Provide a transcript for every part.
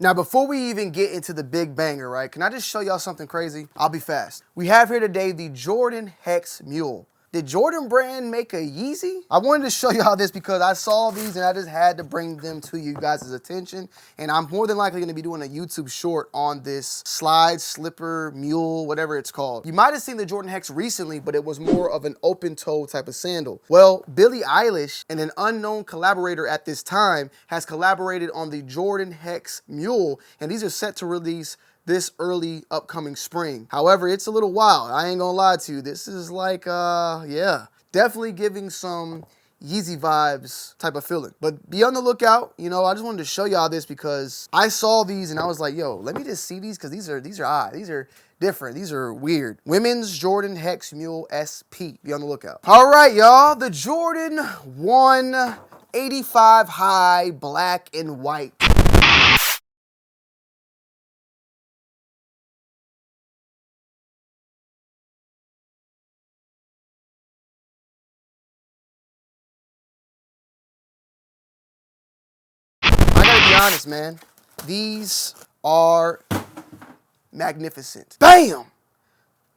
Now, before we even get into the big banger, right, can I just show y'all something crazy? I'll be fast. We have here today the Jordan Hex Mule. Did Jordan brand make a Yeezy? I wanted to show y'all this because I saw these and I just had to bring them to you guys' attention. And I'm more than likely gonna be doing a YouTube short on this slide, slipper, mule, whatever it's called. You might have seen the Jordan Hex recently, but it was more of an open toe type of sandal. Well, Billie Eilish and an unknown collaborator at this time has collaborated on the Jordan Hex Mule, and these are set to release this early upcoming spring. However, it's a little wild. I ain't gonna lie to you. This is like, yeah, definitely giving some Yeezy vibes type of feeling. But be on the lookout. You know, I just wanted to show y'all this because I saw these and I was like, yo, let me just see these because these are odd. These are different. These are weird. Women's Jordan Hex Mule SP. Be on the lookout. All right, y'all. The Jordan 1 85 high, black and white. I gotta be honest, man. These are magnificent. Bam!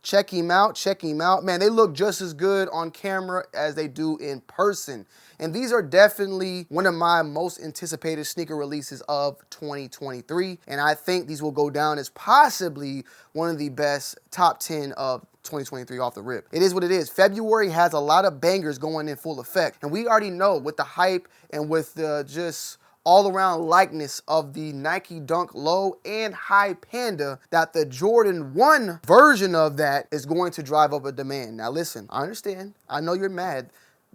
Check him out, check him out. Man, they look just as good on camera as they do in person. And these are definitely one of my most anticipated sneaker releases of 2023. And I think these will go down as possibly one of the best top 10 of 2023 off the rip. It is what it is. February has a lot of bangers going in full effect. And we already know with the hype and with the just all-around likeness of the Nike Dunk Low and High Panda that the Jordan 1 version of that is going to drive up a demand. Now listen, I understand. I know you're mad.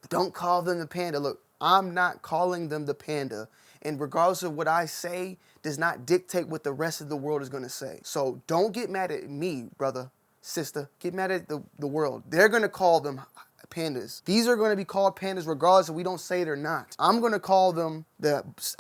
Don't call them the Panda. Look, I'm not calling them the Panda. And regardless of what I say, does not dictate what the rest of the world is going to say. So don't get mad at me, brother, sister. Get mad at the world. They're going to call them Pandas. These are going to be called Pandas regardless if we don't say it or not. I'm going to call them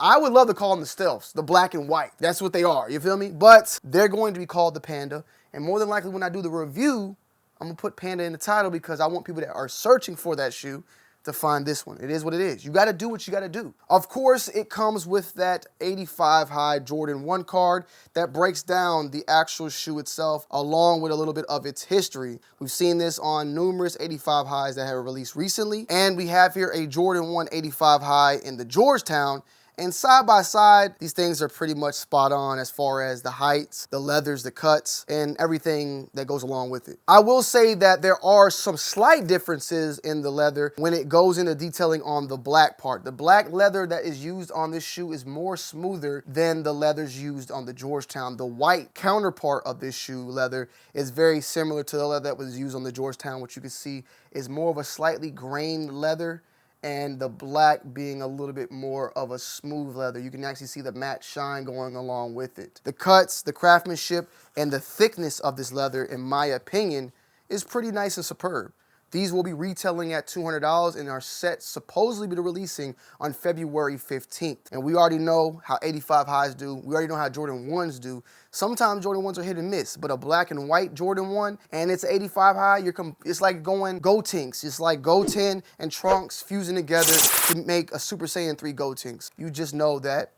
I would love to call them the Stealths, the black and white. That's what they are, you feel me? But they're going to be called the Panda. And more than likely when I do the review, I'm going to put Panda in the title because I want people that are searching for that shoe to find this one. It is what it is. You got to do what you got to do. Of course, it comes with that 85 high Jordan 1 card that breaks down the actual shoe itself along with a little bit of its history. We've seen this on numerous 85 highs that have released recently. And we have here a Jordan 1 85 high in the Georgetown. And side by side, these things are pretty much spot on as far as the heights, the leathers, the cuts, and everything that goes along with it. I will say that there are some slight differences in the leather when it goes into detailing on the black part. The black leather that is used on this shoe is more smoother than the leathers used on the Georgetown. The white counterpart of this shoe leather is very similar to the leather that was used on the Georgetown, which you can see is more of a slightly grained leather, and the black being a little bit more of a smooth leather. You can actually see the matte shine going along with it. The cuts, the craftsmanship, and the thickness of this leather, in my opinion, is pretty nice and superb. These will be retailing at $200 and are set supposedly to be releasing on February 15th. And we already know how 85 highs do. We already know how Jordan 1s do. Sometimes Jordan 1s are hit and miss, but a black and white Jordan 1 and it's an 85 high, it's like going Go-Tinks. It's like Go-10 and Trunks fusing together to make a Super Saiyan 3 Go-Tinks. You just know that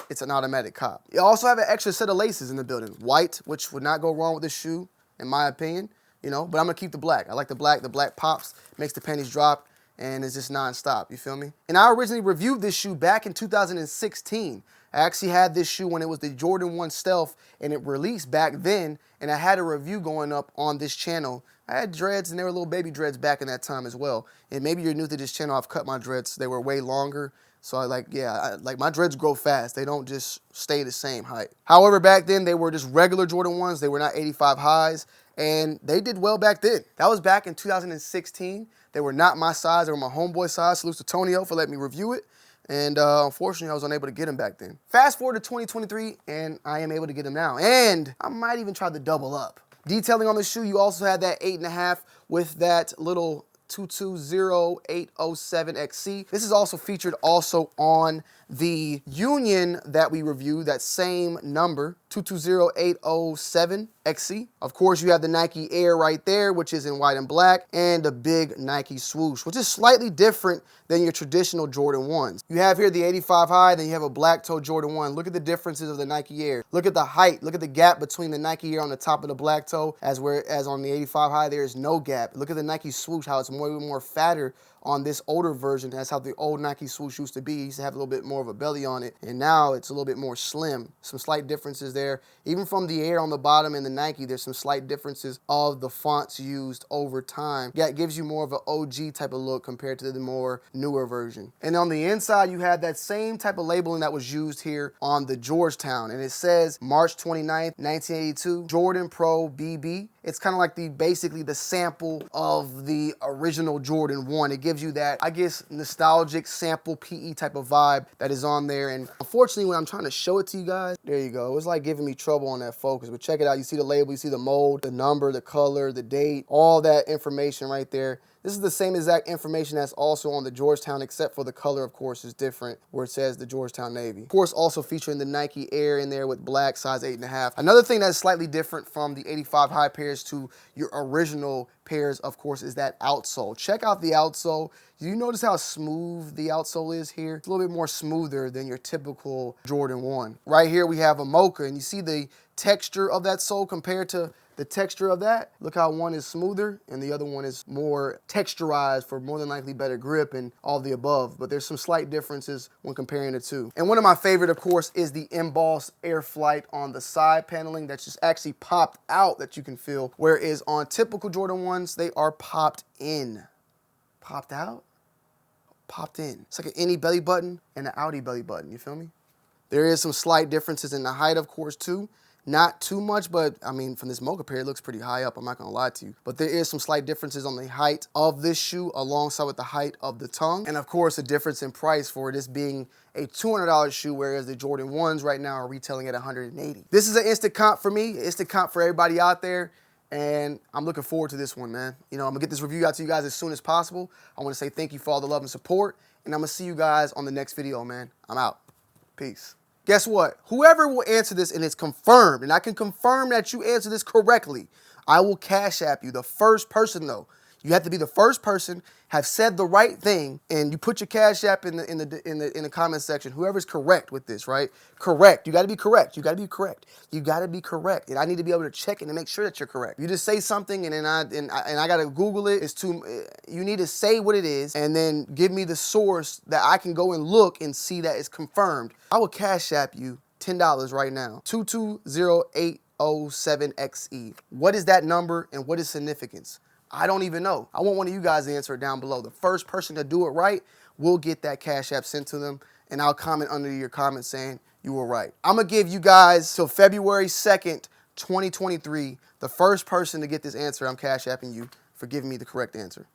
it's an automatic cop. You also have an extra set of laces in the building. White, which would not go wrong with this shoe, in my opinion. You know, but I'm gonna keep the black. I like the black pops, makes the panties drop, and it's just non-stop, you feel me? And I originally reviewed this shoe back in 2016. I actually had this shoe when it was the Jordan 1 Stealth, and it released back then, and I had a review going up on this channel. I had dreads, and they were little baby dreads back in that time as well. And maybe you're new to this channel, I've cut my dreads. They were way longer. So like my dreads grow fast. They don't just stay the same height. However, back then they were just regular Jordan 1s. They were not 85 highs, and they did well back then. That was back in 2016. They were not my size. They were my homeboy size. Salute to Tonyo for letting me review it. And unfortunately, I was unable to get them back then. Fast forward to 2023, and I am able to get them now. And I might even try to double up. Detailing on the shoe, you also had that 8.5 with that little 220807XC. This is also featured also on the Union that we reviewed, that same number, 220807XC. Of course, you have the Nike Air right there, which is in white and black, and the big Nike swoosh, which is slightly different than your traditional Jordan 1s. You have here the 85 high, then you have a black toe Jordan 1. Look at the differences of the Nike Air. Look at the height. Look at the gap between the Nike Air on the top of the black toe, as on the 85 high, there is no gap. Look at the Nike swoosh, how it's more fatter on this older version. That's how the old Nike swoosh used to be. It used to have a little bit more of a belly on it, and now it's a little bit more slim. Some slight differences there. Even from the Air on the bottom and the Nike, there's some slight differences of the fonts used over time. Yeah, it gives you more of an OG type of look compared to the more newer version. And on the inside, you have that same type of labeling that was used here on the Georgetown, and it says March 29th, 1982, Jordan Pro BB. It's kind of like basically the sample of the original Jordan 1. It gives you that, I guess, nostalgic sample PE type of vibe that is on there. And unfortunately, when I'm trying to show it to you guys, there you go. It's like giving me trouble on that focus. But check it out. You see the label, you see the mold, the number, the color, the date, all that information right there. This is the same exact information that's also on the Georgetown, except for the color, of course, is different, where it says the Georgetown Navy. Of course, also featuring the Nike Air in there with black, size 8.5. Another thing that's slightly different from the 85 high pairs to your original pairs, of course, is that outsole. Check out the outsole. Do you notice how smooth the outsole is here? It's a little bit more smoother than your typical Jordan 1. Right here, we have a mocha, and you see the texture of that sole compared to the texture of that. Look how one is smoother and the other one is more texturized for more than likely better grip and all the above. But there's some slight differences when comparing the two. And one of my favorite, of course, is the embossed Air Flight on the side paneling that's just actually popped out that you can feel. Whereas on typical Jordan 1s, they are popped in. Popped out? Popped in. It's like an innie belly button and an outie belly button, you feel me? There is some slight differences in the height, of course, too. Not too much, but I mean, from this mocha pair, it looks pretty high up. I'm not gonna lie to you. But there is some slight differences on the height of this shoe alongside with the height of the tongue. And of course, a difference in price for this being a $200 shoe, whereas the Jordan 1s right now are retailing at $180. This is an instant comp for me, instant comp for everybody out there. And I'm looking forward to this one, man. You know, I'm gonna get this review out to you guys as soon as possible. I wanna say thank you for all the love and support. And I'm gonna see you guys on the next video, man. I'm out. Peace. Guess what? Whoever will answer this and it's confirmed, and I can confirm that you answer this correctly, I will Cash App you. The first person, though. You have to be the first person, have said the right thing, and you put your Cash App in the comment section. Whoever's correct with this, right? Correct. You got to be correct. You got to be correct. You got to be correct, and I need to be able to check it and make sure that you're correct. You just say something, and then I got to Google it. You need to say what it is, and then give me the source that I can go and look and see that it's confirmed. I will Cash App you $10 right now. 220807XE. What is that number, and what is significance? I don't even know. I want one of you guys to answer it down below. The first person to do it right will get that Cash App sent to them, and I'll comment under your comment saying you were right. I'm going to give you guys till February 2nd, 2023, the first person to get this answer, I'm Cash Apping you for giving me the correct answer.